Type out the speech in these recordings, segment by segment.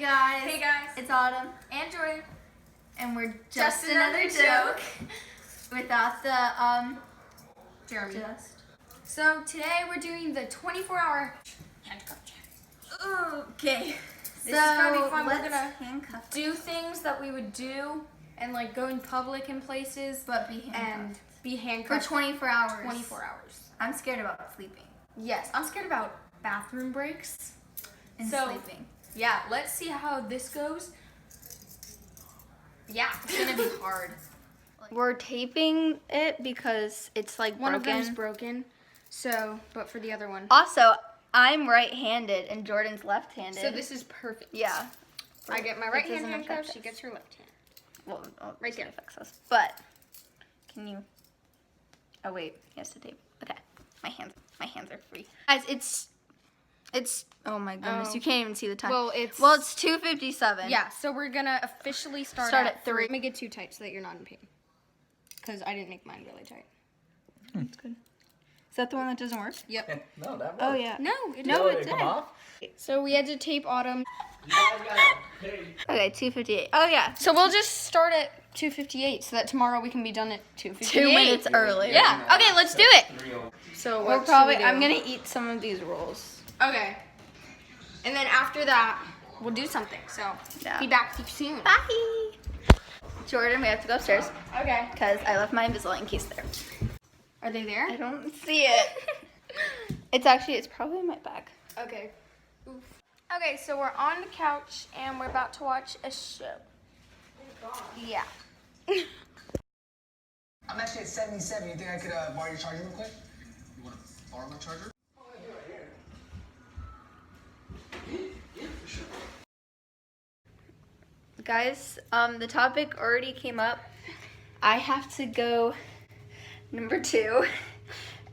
guys. Hey guys. It's Autumn. And Jordan. And we're just another joke. Without the Jeremy. Just. So today we're doing the 24-hour handcuff check. Okay. This is gonna be fun. Let's We're gonna handcuff do things that we would do and like go in public in places, but be handcuffed. and be handcuffed For 24 hours. 24 hours. I'm scared about sleeping. Yes, I'm scared about bathroom breaks. And So, sleeping. Yeah, let's see how this goes. Yeah, it's gonna be hard. We're taping it because it's like One broken. of them's broken. So, but for the other one. Also, I'm right-handed and Jordan's left-handed. So this is perfect. Yeah. I get my It right hand doesn't handcuffed, affect she us. gets her left hand. Well, Right there. affects us. But can you? Oh wait, he has to tape. Okay, my hands are free. Guys, it's. Oh my goodness, Oh. you can't even see the time. Well, it's 2:57. Yeah, so we're gonna officially start at 3. Make it too tight so that you're not in pain. Because I didn't make mine really tight. That's good. Is that the one that doesn't work? Yep. No, that works. Oh yeah. No, it No, didn't. it Come didn't. off? So we had to tape Autumn. You guys gotta pay. Okay, 2:58. Oh yeah. So we'll just start at 2:58 so that tomorrow we can be done at 2:58. 2 minutes early. Yeah. Okay, let's do it. So We're what probably. should we do? I'm gonna eat some of these rolls. Okay. And then after that, we'll do something. So Yeah. be back soon. Bye. Jordan, we have to go upstairs Okay. because I left my Invisalign case there. Are they there? I don't see it. It's probably in my bag. Okay. Oof. Okay, so we're on the couch and we're about to watch a show. Yeah. I'm actually at 77. You think I could borrow your charger real quick? You want to borrow my charger? Oh, I do right here. Yeah, for sure. Guys, the topic already came up. I have to go number 2.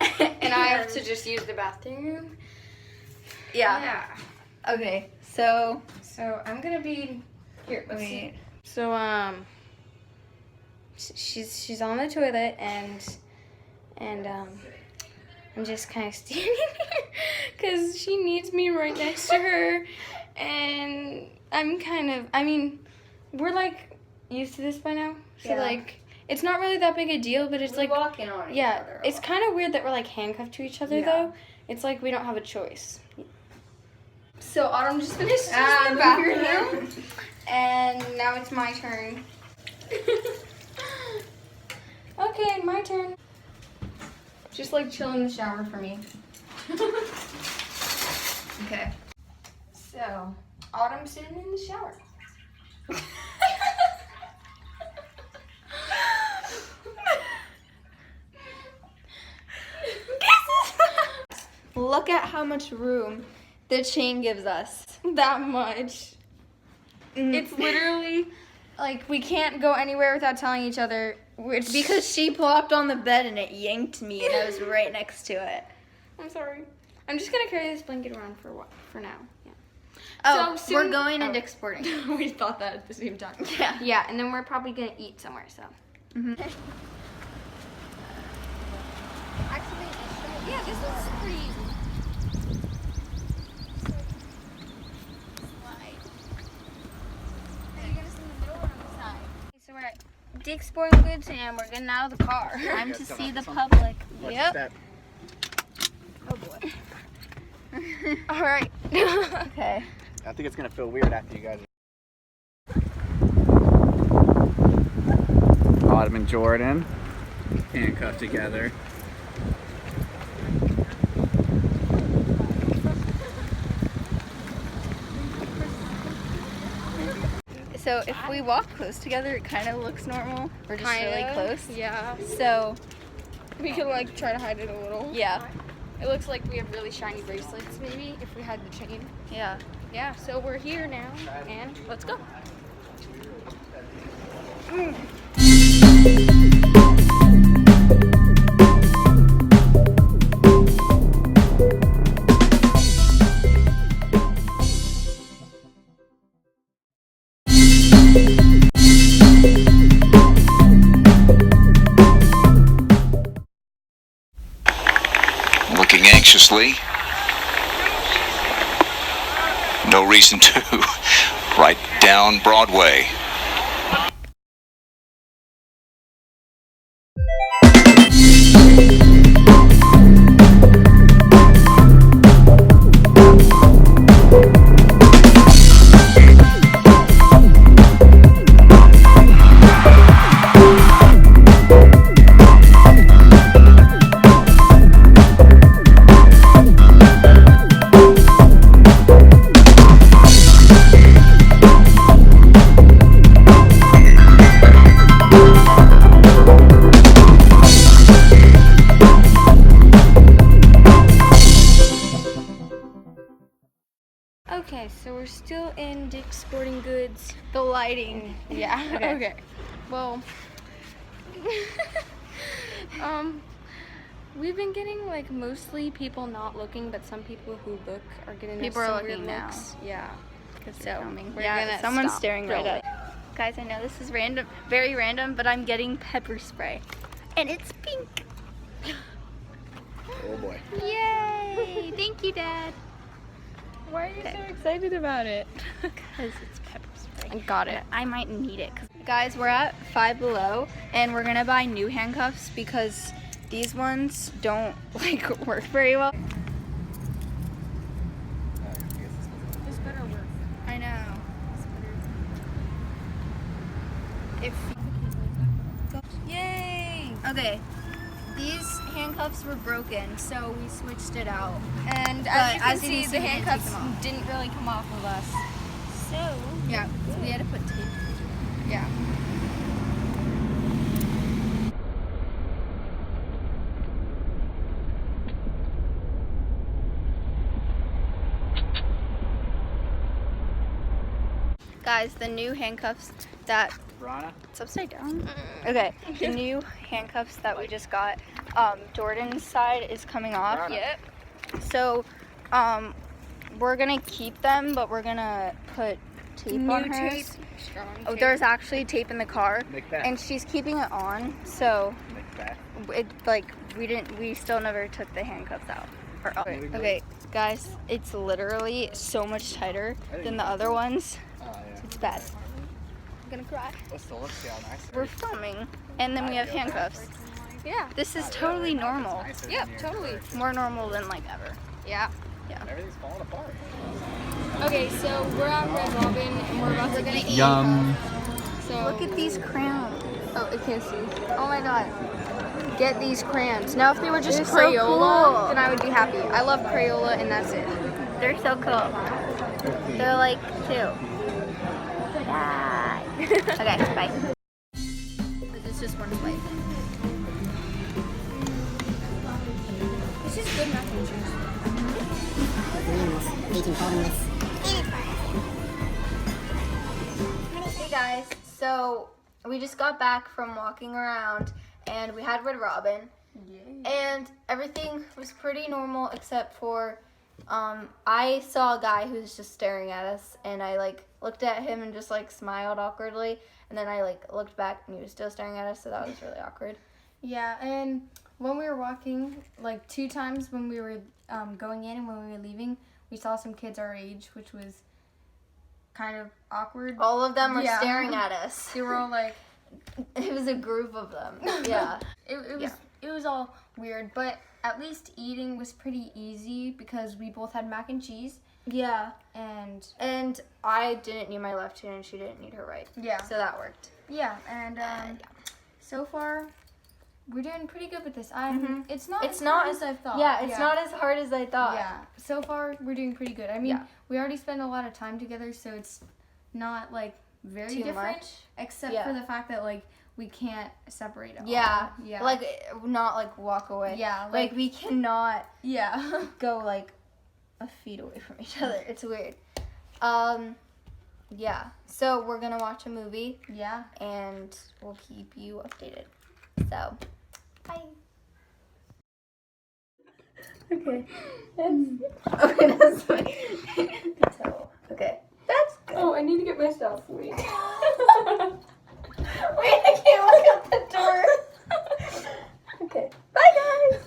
And I have to just use the bathroom. Yeah. Okay, so So I'm gonna be here. Let's see. wait. So she's on the toilet and I'm just kind of standing here because she needs me right next to her, and we're like used to this by now. So Yeah. like it's not really that big a deal, but it's like walking on yeah, it's kind of weird that we're like handcuffed to each other Yeah. though. It's like we don't have a choice. So Autumn just finished using the move your bathroom, and now it's my turn. Okay, my turn. Just like chill in the shower for me. Okay. So, Autumn's sitting in the shower. Look at how much room the chain gives us. That much. It's literally like we can't go anywhere without telling each other which. Because she plopped on the bed and it yanked me and I was right next to it. I'm sorry. I'm just gonna carry this blanket around for now. Yeah. Oh, So we're soon- going oh. and exporting. We thought that at the same time. Yeah. Yeah, and then we're probably gonna eat somewhere. So. Mm-hmm. Actually, yeah, this was pretty easy. So we're at Dick's Sporting Goods and we're getting out of the car. Time to see the public. Yep. That. Oh boy. All right. Okay. I think it's gonna feel weird after you guys. Autumn and Jordan handcuffed together. So if we walk close together, it kind of looks normal. We're just really Kinda, close. Yeah. So We could like try to hide it a little. yeah, It looks like we have really shiny bracelets maybe if we had the chain. yeah. Yeah, so we're here now and let's go. Looking anxiously. No reason to. Right down Broadway. Okay, so we're still in Dick's Sporting Goods. The lighting. Yeah. Okay. Well, we've been getting like mostly people not looking, but some people who look are getting People us are some weird looking now. looks. Yeah. Because So, they're filming. we're Yeah, gonna someone's stop staring right filming. at. Guys, I know this is random, very random, but I'm getting pepper spray, and it's pink. Oh boy. Yay! Thank you, Dad. Why are you so excited about it? Because it's pepper spray. I got it. I might need it. Guys, we're at Five Below, and we're gonna buy new handcuffs because these ones don't like work very well. This better work. I know. If yay! Okay, these handcuffs were broken, so we switched it out. And But as you can as you see, can the see, we didn't take handcuffs them off. didn't really come off of us. So, Yeah, so we had to put tape. yeah. Guys, the new handcuffs that Rana? it's upside down. Okay, the new handcuffs that we just got. Jordan's side is coming off. Rana. Yep. So, we're gonna keep them, but we're gonna put tape on hers. Strong Oh, tape. there's actually tape in the car, Macbeth. and she's keeping it on. So, Macbeth. it like we still never took the handcuffs out. Okay, guys, it's literally so much tighter than the other ones. Oh yeah. It's bad. I'm gonna cry. Let's see how nice it We're is. filming, and then we have handcuffs. Yeah. This is totally normal. Nicer Yep, than your totally. first. More normal than like ever. Yeah. Everything's falling apart. Okay, so we're at Red Robin and we're about to gonna eat. eat. Yum. So Look at these crowns. Oh, I can't see. Oh my god. Get these crayons. Now, if they were just They're so Crayola, cool. then I would be happy. I love Crayola, and that's it. They're so cool. They're like two. Bye. Okay, bye. This is just one swipe. This is good mac and cheese. Hey guys, so we just got back from walking around, and we had Red Robin. And everything was pretty normal except for I saw a guy who was just staring at us, and I like looked at him and just like smiled awkwardly, and then I like looked back and he was still staring at us, so that was really awkward. Yeah, and when we were walking, like 2 times when we were going in and when we were leaving, we saw some kids our age, which was kind of awkward. All of them were Yeah. staring at us. They were all like, It was a group of them. Yeah. it was all weird, but at least eating was pretty easy because we both had mac and cheese, Yeah. and I didn't need my left hand and she didn't need her right. yeah, So that worked. yeah, and so far we're doing pretty good with this. It's not It's as not hard as I thought. Yeah, it's not as hard as I thought. Yeah, so far we're doing pretty good. I mean, Yeah. we already spend a lot of time together, so it's not like very Too different, much. except Yeah. for the fact that like we can't separate at Yeah. all. Yeah, Like, not like walk away. Yeah, Like, we cannot yeah. go like a feet away from each other. It's weird. Yeah. So we're gonna watch a movie Yeah. and we'll keep you updated. So, bye. Okay. That's so, okay. That's good. Oh, I need to get my stuff. Wait. Wait, I can't look out the door. Okay. Bye, guys.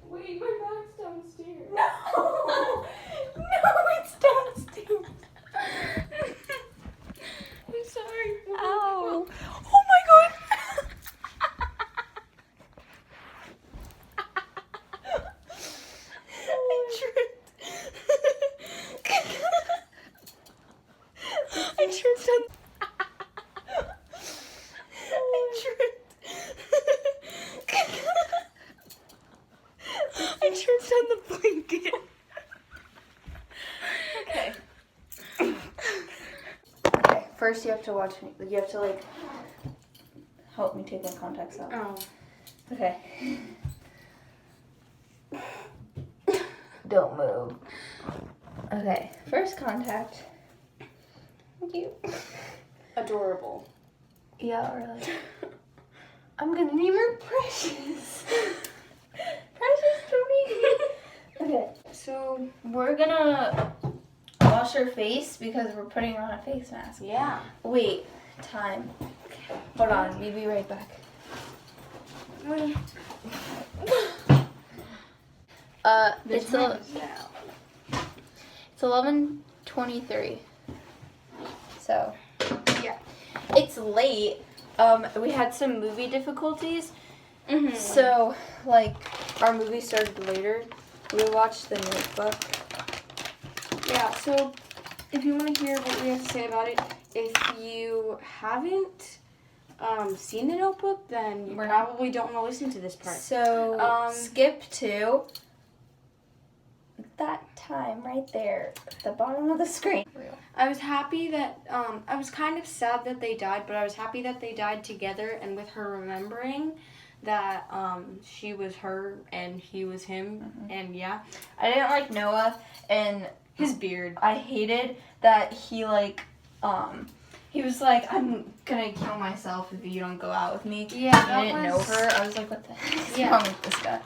Wait, my bag's downstairs. No. No, it's downstairs. first you have to watch me. You have to like help me take my contacts off. Oh. Okay. Don't move. Okay, first contact. Cute. Adorable. Yeah, really. I'm gonna name her Precious. Precious to me. Okay, so we're gonna wash her face because we're putting on a face mask. Yeah. Wait, time. Hold on, we'll be right back. It's 11:23. So Yeah. it's late. We had some movie difficulties. Mm-hmm. So like our movie started later. We watched The Notebook. Yeah, so if you want to hear what we have to say about it, if you haven't seen The Notebook, then you probably don't want to listen to this part. So skip to that time right there at the bottom of the screen. I was happy that, I was kind of sad that they died, but I was happy that they died together and with her remembering that she was her and he was him, and yeah. I didn't like Noah and His beard. I hated that he like he was like, I'm gonna kill myself if you don't go out with me. Yeah, I didn't know her. I was like, what the heck is Yeah. wrong with this guy?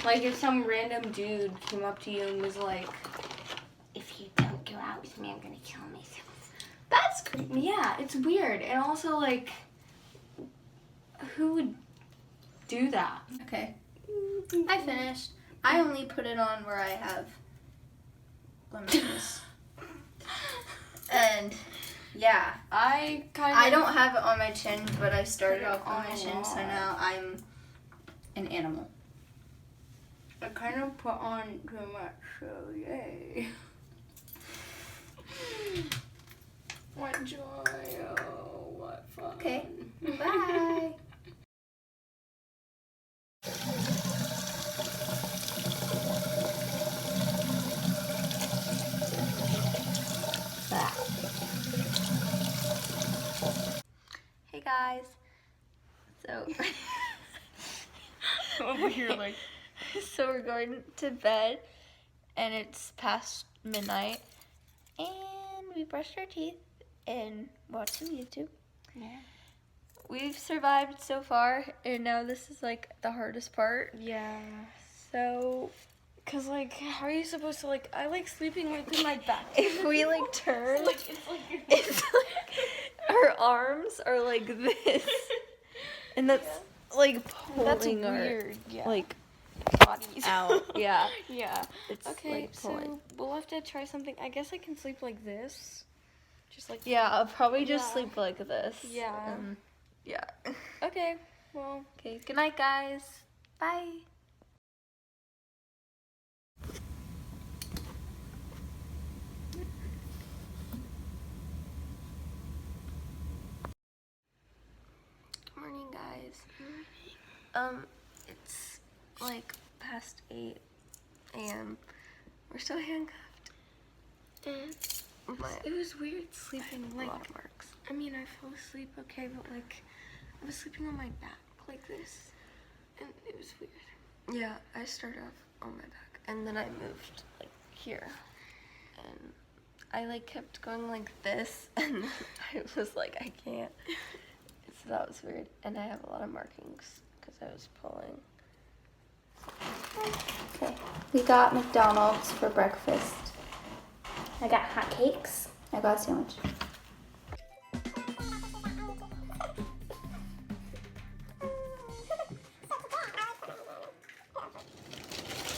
Like if some random dude came up to you and was like, if you don't go out with me, I'm gonna kill myself. That's creepy. Yeah, it's weird. And also like, who would do that? Okay. I finished. I only put it on where I have lemons. And yeah. I I don't have it on my chin, but I started off on my chin, so now I'm an animal. I kind of put on too much, so yay. What joy, oh, what fun. Okay, bye. Hey guys. So Over here, like. so we're going to bed and it's past midnight and we brushed our teeth and watched some YouTube. Yeah. We've survived so far and now this is like the hardest part. Yeah. So Cause like, how are you supposed to like? I like sleeping like with my back. if we like turn, it's like our arms are like this, and that's like pulling That's our weird. Yeah. like bodies out. Yeah, Yeah. it's Okay, like pulling. so we'll have to try something. I guess I can sleep like this. Just like. Yeah, I'll probably just Yeah. sleep like this. Yeah. Yeah. Okay. Well. Okay. Good night, guys. Bye. Morning, guys. It's like past 8 a.m. We're still handcuffed. And It was weird sleeping a like. lot of marks. I mean, I fell asleep, okay, but like, I was sleeping on my back like this, and it was weird. Yeah, I started off on my back, and then I moved like here, and I like kept going like this, and I was like, I can't. So that was weird, and I have a lot of markings because I was pulling. Okay, we got McDonald's for breakfast. I got hot cakes. I got a sandwich.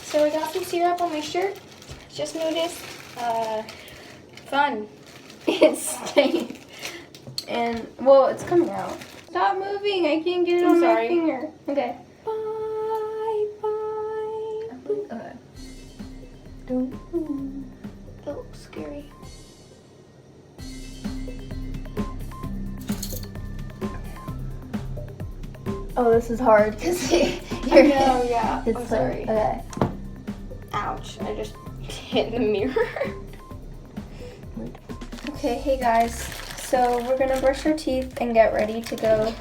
So I got some syrup on my shirt. Just noticed. Fun. It's staying. And, well, it's coming out. Stop moving. I can't get it on my finger. Okay. Bye, bye. Okay. Don't move. That looks scary. Oh, this is hard because you're. Yeah. It's Oh, like, sorry. okay. Ouch. I just hit the mirror. Okay, hey guys. So we're gonna brush our teeth and get ready to go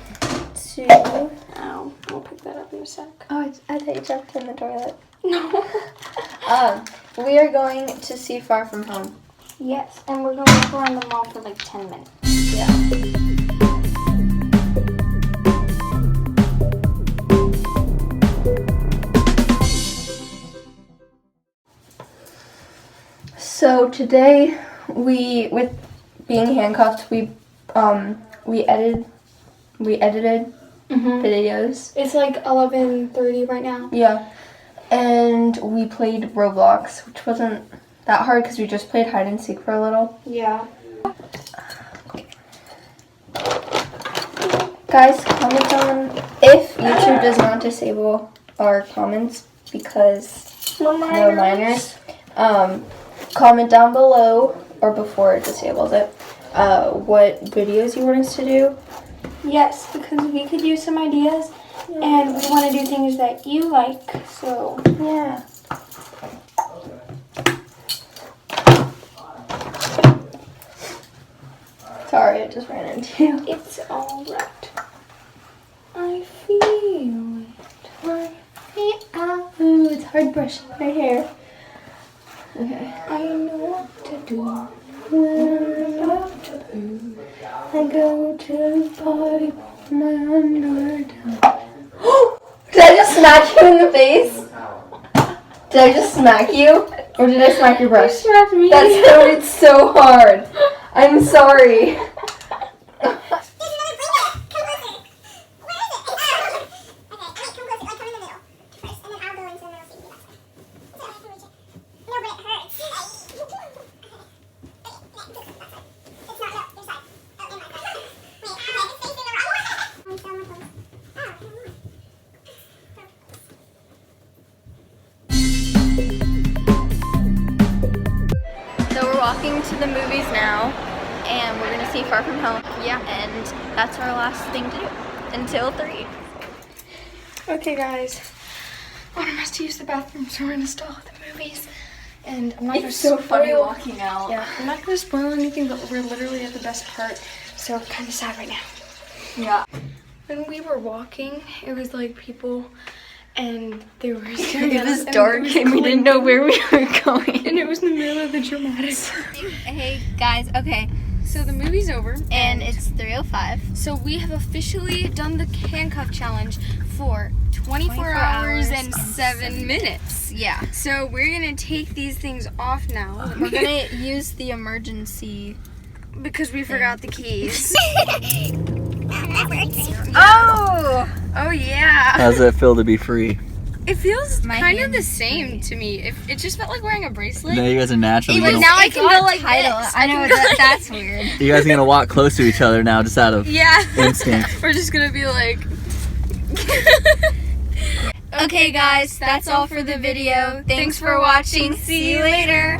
to. Ow, we'll pick that up in a sec. Oh, I thought you jumped in the toilet. No. We are going to see Far From Home. Yes, and we're going to go around the mall for like 10 minutes. Yeah. So today, with being handcuffed, we edited videos. It's like 11:30 right now. Yeah, and we played Roblox, which wasn't that hard because we just played hide and seek for a little. Yeah. Guys, comment on if YouTube does not disable our comments because no minors. Comment down below or before it disables it what videos you want us to do. Yes, because we could use some ideas, and we want to do things that you like, so Yeah. Sorry, I just ran into you. it's all right. I feel it. Ooh, it's hard brushing my hair. Okay. I know what to do. I go to the party, put my underwear down. Did I just smack you in the face? Did I just smack you? Or did I smack your brush? You smacked me. That sounded so hard. I'm sorry. So we're walking to the movies now, and we're gonna see Far From Home. Yeah. And that's our last thing to do until 3. Okay, guys. Autumn has to use the bathroom, so we're gonna stall at the movies. And I'm not gonna spoil. walking out. Yeah, I'm not gonna spoil anything, but we're literally at the best part, so we're kind of sad right now. Yeah. When we were walking, it was like people, and they were. It was dark, and we didn't know where we were going. And it was in the middle of the dramatics. Hey guys, okay, So the movie's over, and it's 3:05. so we have officially done the handcuff challenge for 24 hours and 7 minutes. Yeah. So we're gonna take these things off now We're gonna use the emergency. because we forgot the keys. Oh! Oh yeah. How does that feel to be free? It feels My kind of hand the is same to me. It just felt like wearing a bracelet. No, you guys are naturally. Even gonna- now I can go like Title. this. I know that's weird. You guys are gonna walk close to each other now, just out of Yeah. instinct. We're just gonna be like. Okay guys, that's all for the video. Thanks for watching. See you later.